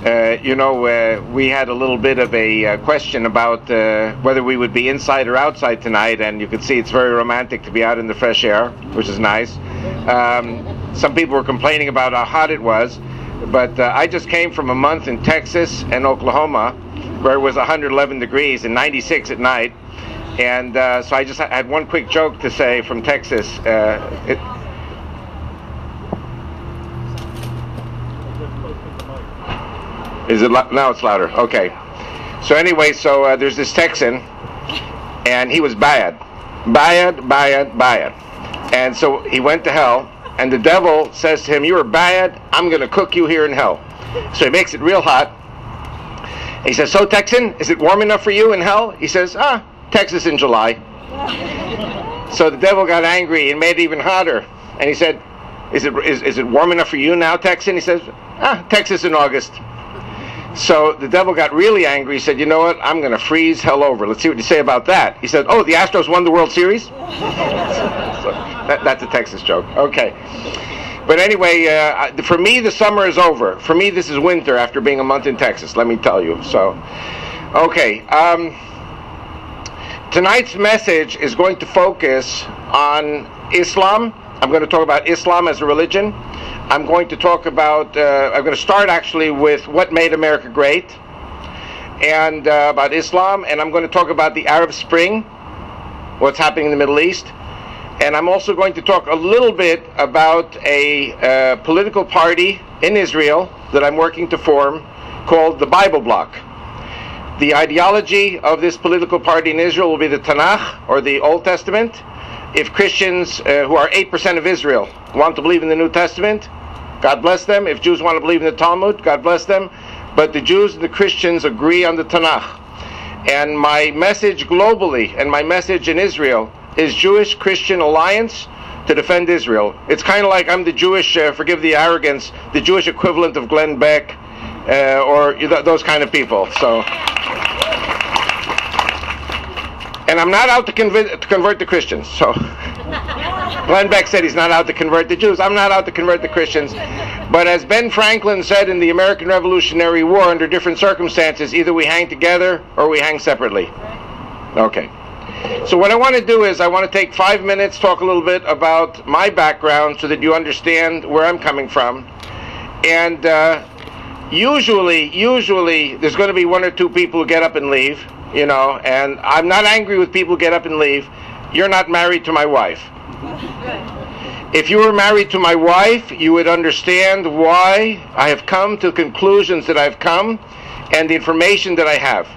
We had a little bit of a question about whether we would be inside or outside tonight, and you can see it's very romantic to be out in the fresh air, which is nice. Some people were complaining about how hot it was, but I just came from a month in Texas and Oklahoma, where it was 111 degrees and 96 at night, and so I just had one quick joke to say from Texas. Is it now? It's louder. Okay. So anyway, there's this Texan, and he was bad, and so he went to hell. And the devil says to him, "You are bad. I'm going to cook you here in hell." So he makes it real hot. He says, "So Texan, is it warm enough for you in hell?" He says, "Texas in July." So the devil got angry and made it even hotter. And he said, "Is it warm enough for you now, Texan?" He says, "Texas in August." So the devil got really angry. He said, "You know what? I'm going to freeze hell over. Let's see what you say about that." He said, "Oh, the Astros won the World Series?" So that's a Texas joke. Okay. But anyway, for me, the summer is over. For me, this is winter after being a month in Texas, let me tell you. So, okay. Tonight's message is going to focus on Islam. I'm going to talk about Islam as a religion. I'm going to talk about, I'm going to start actually with what made America great, and about Islam, and I'm going to talk about the Arab Spring, what's happening in the Middle East, and I'm also going to talk a little bit about a political party in Israel that I'm working to form called the Bible Bloc. The ideology of this political party in Israel will be the Tanakh, or the Old Testament. If Christians, who are 8% of Israel, want to believe in the New Testament, God bless them. If Jews want to believe in the Talmud, God bless them. But the Jews and the Christians agree on the Tanakh. And my message globally, and my message in Israel, is Jewish-Christian alliance to defend Israel. It's kind of like I'm the Jewish, forgive the arrogance, the Jewish equivalent of Glenn Beck, or those kind of people. So, and I'm not out to convert the Christians. So, Glenn Beck said he's not out to convert the Jews. I'm not out to convert the Christians. But as Ben Franklin said in the American Revolutionary War, under different circumstances, either we hang together or we hang separately. Okay. So what I want to do is I want to take 5 minutes, talk a little bit about my background so that you understand where I'm coming from. And usually there's going to be one or two people who get up and leave, and I'm not angry with people who get up and leave. You're not married to my wife. If you were married to my wife, you would understand why I have come to the conclusions that I've come and the information that I have.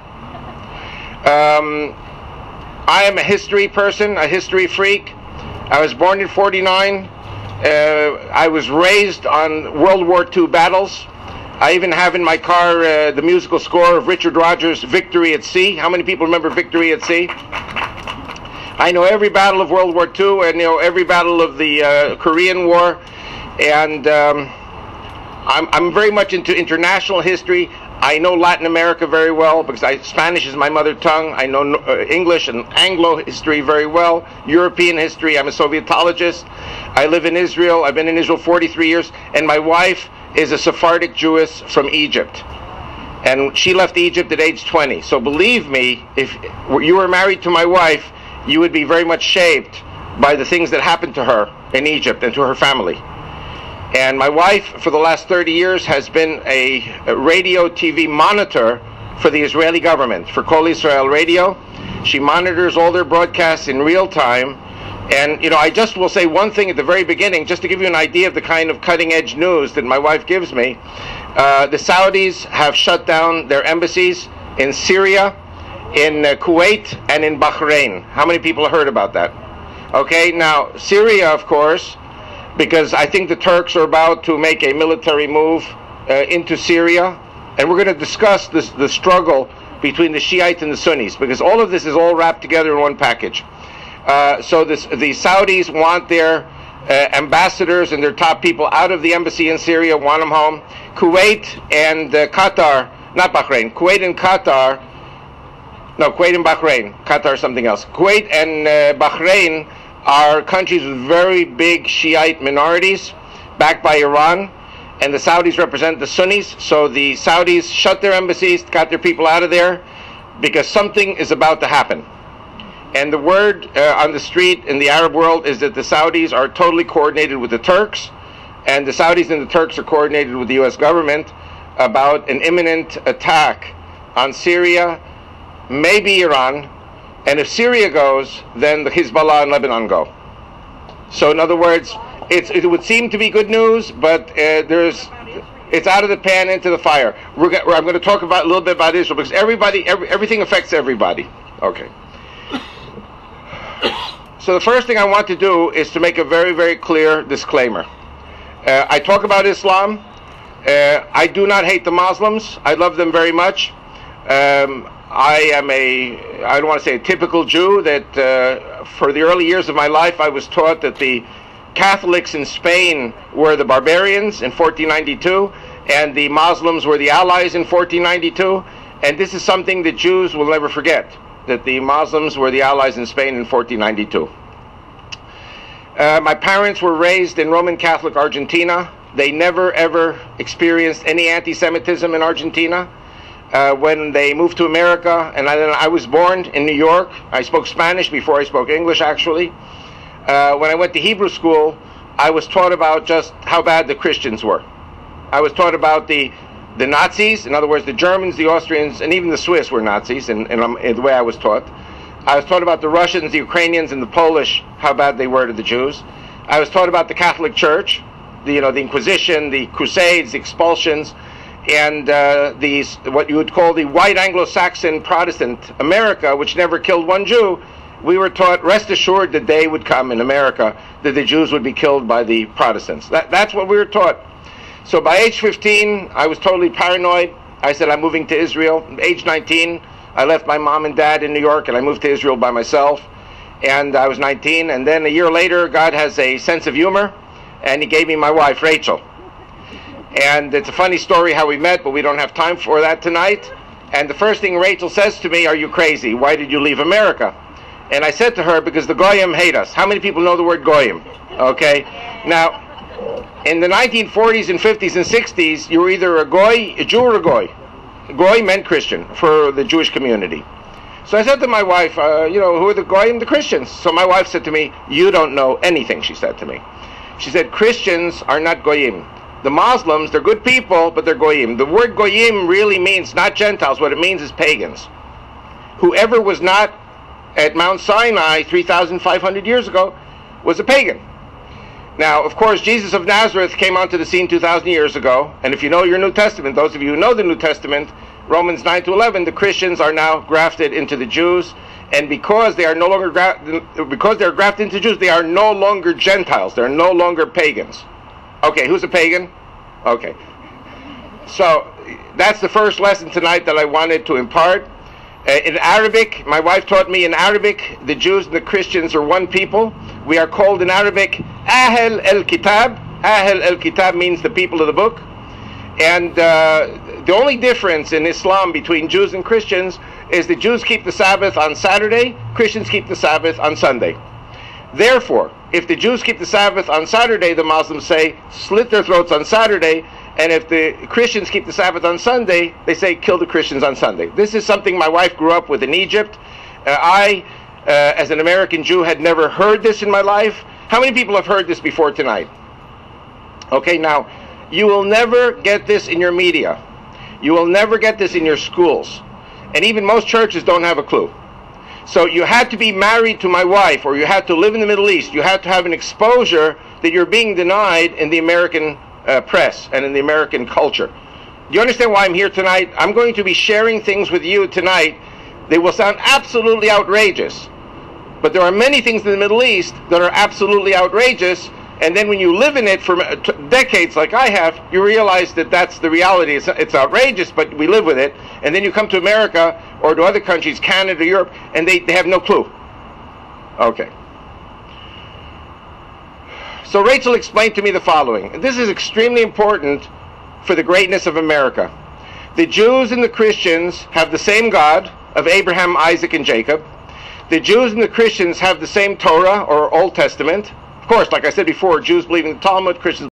I am a history person, a history freak. I was born in '49. I was raised on World War II battles. I even have in my car the musical score of Richard Rodgers' Victory at Sea. How many people remember Victory at Sea? I know every battle of World War II, and every battle of the Korean War, and I'm very much into international history. I know Latin America very well because Spanish is my mother tongue. I know English and Anglo history very well. European history. I'm a Sovietologist. I live in Israel. I've been in Israel 43 years, and my wife is a Sephardic Jewess from Egypt, and she left Egypt at age 20. So believe me, if you were married to my wife, you would be very much shaped by the things that happened to her in Egypt and to her family. And my wife, for the last 30 years, has been a radio TV monitor for the Israeli government, for Kol Israel Radio. She monitors all their broadcasts in real time. And, I just will say one thing at the very beginning, just to give you an idea of the kind of cutting-edge news that my wife gives me. The Saudis have shut down their embassies in Syria, in Kuwait, and in Bahrain. How many people have heard about that? Okay, now, Syria, of course, because I think the Turks are about to make a military move into Syria, and we're going to discuss the struggle between the Shiites and the Sunnis, because all of this is all wrapped together in one package. So the Saudis want their ambassadors and their top people out of the embassy in Syria, want them home. Kuwait and Qatar, not Bahrain, Kuwait and Qatar, no, Kuwait and Bahrain, Qatar is something else. Kuwait and Bahrain are countries with very big Shiite minorities, backed by Iran, and the Saudis represent the Sunnis. So the Saudis shut their embassies, got their people out of there, because something is about to happen. And the word on the street in the Arab world is that the Saudis are totally coordinated with the Turks, and the Saudis and the Turks are coordinated with the U.S. government about an imminent attack on Syria, maybe Iran, and if Syria goes, then the Hezbollah and Lebanon go. So in other words, it would seem to be good news, but it's out of the pan into the fire. I'm going to talk about a little bit about Israel, because everything affects everybody. Okay. So the first thing I want to do is to make a very, very clear disclaimer. I talk about Islam. I do not hate the Muslims. I love them very much. I am I don't want to say a typical Jew, that for the early years of my life I was taught that the Catholics in Spain were the barbarians in 1492, and the Muslims were the allies in 1492, and this is something that Jews will never forget, that the Muslims were the allies in Spain in 1492. My parents were raised in Roman Catholic Argentina. They never ever experienced any anti-Semitism in Argentina. When they moved to America, and I was born in New York. I spoke Spanish before I spoke English, actually. When I went to Hebrew school, I was taught about just how bad the Christians were. I was taught about the Nazis. In other words, the Germans, the Austrians, and even the Swiss were Nazis, in the way I was taught. I was taught about the Russians, the Ukrainians, and the Polish, how bad they were to the Jews. I was taught about the Catholic Church, the Inquisition, the Crusades, the expulsions, and what you would call the white Anglo-Saxon Protestant America, which never killed one Jew. We were taught, rest assured, the day would come in America that the Jews would be killed by the Protestants. That's what we were taught. So by age 15, I was totally paranoid. I said, I'm moving to Israel. Age 19, I left my mom and dad in New York, and I moved to Israel by myself. And I was 19, and then a year later, God has a sense of humor, and He gave me my wife, Rachel. And it's a funny story how we met, but we don't have time for that tonight. And the first thing Rachel says to me, are you crazy? Why did you leave America? And I said to her, because the Goyim hate us. How many people know the word Goyim? Okay. Now, in the 1940s and 50s and 60s, you were either a Goy, a Jew, or a Goy. Goy meant Christian for the Jewish community. So I said to my wife, who are the Goyim? The Christians. So my wife said to me, you don't know anything, she said to me. She said, Christians are not Goyim. The Muslims, they're good people, but they're Goyim. The word Goyim really means not Gentiles. What it means is pagans. Whoever was not at Mount Sinai 3,500 years ago was a pagan. Now, of course, Jesus of Nazareth came onto the scene 2,000 years ago, and if you know your New Testament, those of you who know the New Testament, Romans 9 to 11, the Christians are now grafted into the Jews, and because they are no longer because they're grafted into Jews, they are no longer Gentiles. They're no longer pagans. Okay, who's a pagan? Okay. So that's the first lesson tonight that I wanted to impart. In Arabic, my wife taught me in Arabic, the Jews and the Christians are one people. We are called in Arabic Ahl el-Kitab. Ahl el-Kitab means the people of the book. And the only difference in Islam between Jews and Christians is the Jews keep the Sabbath on Saturday, Christians keep the Sabbath on Sunday. Therefore, if the Jews keep the Sabbath on Saturday, the Muslims say, slit their throats on Saturday, and if the Christians keep the Sabbath on Sunday, they say, kill the Christians on Sunday. This is something my wife grew up with in Egypt. I, as an American Jew, had never heard this in my life. How many people have heard this before tonight? Okay, now, you will never get this in your media. You will never get this in your schools. And even most churches don't have a clue. So you had to be married to my wife, or you had to live in the Middle East. You had to have an exposure that you're being denied in the American press and in the American culture. Do you understand why I'm here tonight? I'm going to be sharing things with you tonight. They will sound absolutely outrageous. But there are many things in the Middle East that are absolutely outrageous. And then when you live in it for decades like I have, you realize that that's the reality. It's outrageous, but we live with it. And then you come to America or to other countries, Canada, Europe, and they have no clue. Okay. So Rachel explained to me the following. This is extremely important for the greatness of America. The Jews and the Christians have the same God of Abraham, Isaac, and Jacob. The Jews and the Christians have the same Torah or Old Testament. Of course, like I said before, Jews believe in the Talmud, Christians